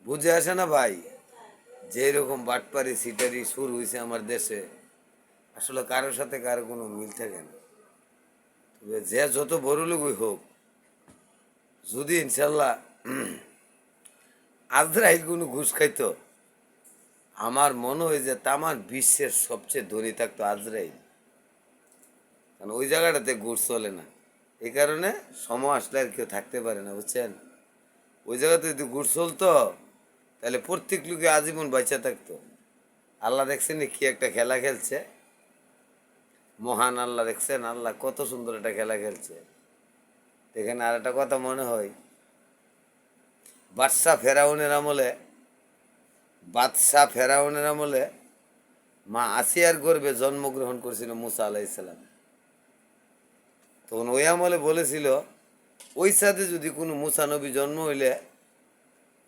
বুঝে আসে না ভাই, যে রকম বাটপারি সিটারি শুরু হয়েছে আমার দেশে, আসলে কারোর সাথে কারো কোনো মিল থাকে না। তবে যে যত বড় লোকই হোক, যদি ইনশাল্লাহ আজরাইল কোনো ঘুষ খাইতো, আমার মনে হয় যে তামার বিশ্বের সবচেয়ে ধনী থাকতো আজরাইল। কারণ ওই জায়গাটাতে ঘুষ চলে না, এই কারণে সময় আসলে আর কেউ থাকতে পারে না, বুঝছেন। ওই জায়গাতে যদি ঘুষ চলতো, তাহলে প্রত্যেক লোকে আজীবন বাঁচা থাকতো। আল্লাহ দেখছেন কি একটা খেলা খেলছে, মহান আল্লাহ দেখছেন, আল্লাহ কত সুন্দর একটা খেলা খেলছে। এখানে আর একটা কথা মনে হয়, বাদশাহ ফেরাউনের আমলে মা আসিয়ার গর্ভে জন্মগ্রহণ করেছিল মুসা আলাইসালাম। তখন ওই আমলে বলেছিল, ওই সাথে যদি কোনো মুসা নবী জন্ম হইলে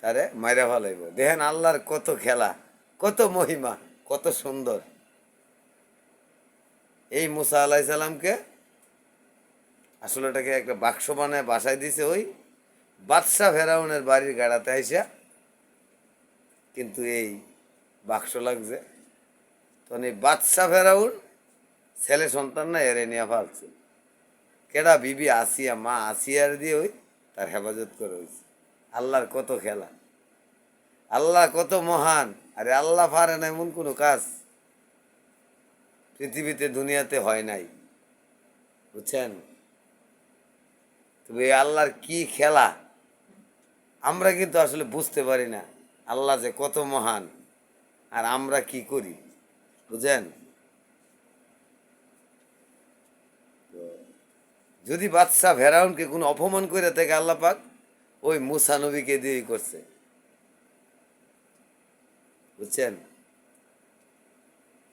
তারে মাইরা ফেলাইব। দেখেন আল্লাহর কত খেলা, কত মহিমা, কত সুন্দর। এই মুসা আলাইসালামকে আসলে এটাকে একটা বাক্স বানায় বাসায় দিছে ওই বাদশাহ ফেরাউনের বাড়ির গাড়াতে আইসা, কিন্তু এই বাক্স লাগছে। তখন এই বাদশাহ ফেরাউন ছেলে সন্তান না এরে নিয়ে ফালছে। কেডা বিবি আসিয়া, মা আসিয়ার দিয়ে ওই তার হেফাজত করে হয়েছে। আল্লাহর কত খেলা, আল্লাহ কত মহান। আরে আল্লাহ পারে না এমন কোনো কাজ পৃথিবীতে দুনিয়াতে হয় নাই, বুঝছেন। তবে এই আল্লাহর কি খেলা, আমরা কিন্তু আসলে বুঝতে পারি না আল্লাহ যে কত মহান আর আমরা কি করি, বুঝেন। যদি বাদশাহ ফেরাউনকে কোনো অপমান করে থাকে আল্লাহ পাক ওই মুসা নবীকে দিয়েই করছে, বুঝছেন।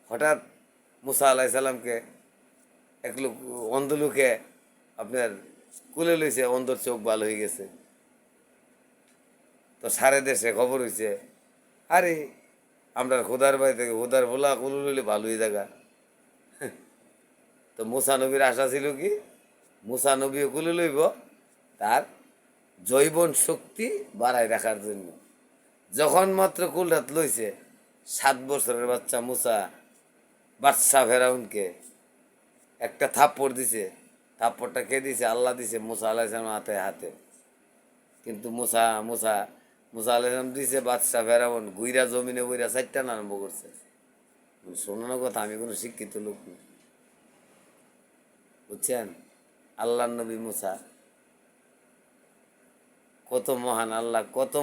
হঠাৎ মুসা আলাইসাল্লামকে এক লোক, অন্ধ লোকে আপনার কুলে লইছে, অন্ধর চোখ ভালো হয়ে গেছে। তো সারে দেশে খবর হয়েছে, আরে আমরা খোদার বাড়ি থেকে খোদার ভোলা কুলু লইলে ভালোই জায়গা। তো মুসা নবীর আশা ছিল কি, মুসা নবীও কুলে লইব তার জৈবন শক্তি বাড়ায় রাখার জন্য। যখন মাত্র কুলরাত লইছে, 7 বছরের বাচ্চা মুসা বাদশাহ ফেরাউনকে একটা থাপ্পড় দিছে। থাপ্পড়টা কে দিছে? আল্লাহ দিছে মুসা আলাইহিসসালাম হাতে হাতে। কিন্তু মুসা মুসা মুসা আলাইহিসসালাম দিছে, বাদশাহ ফেরাউন গুইরা জমিনে বইরা চারটান আরম্ভ করছে। শোনানো কথা, আমি কোনো শিক্ষিত লোক না, বুঝছেন। আল্লাহ নবী মুসা কত মহান, আল্লাহ কত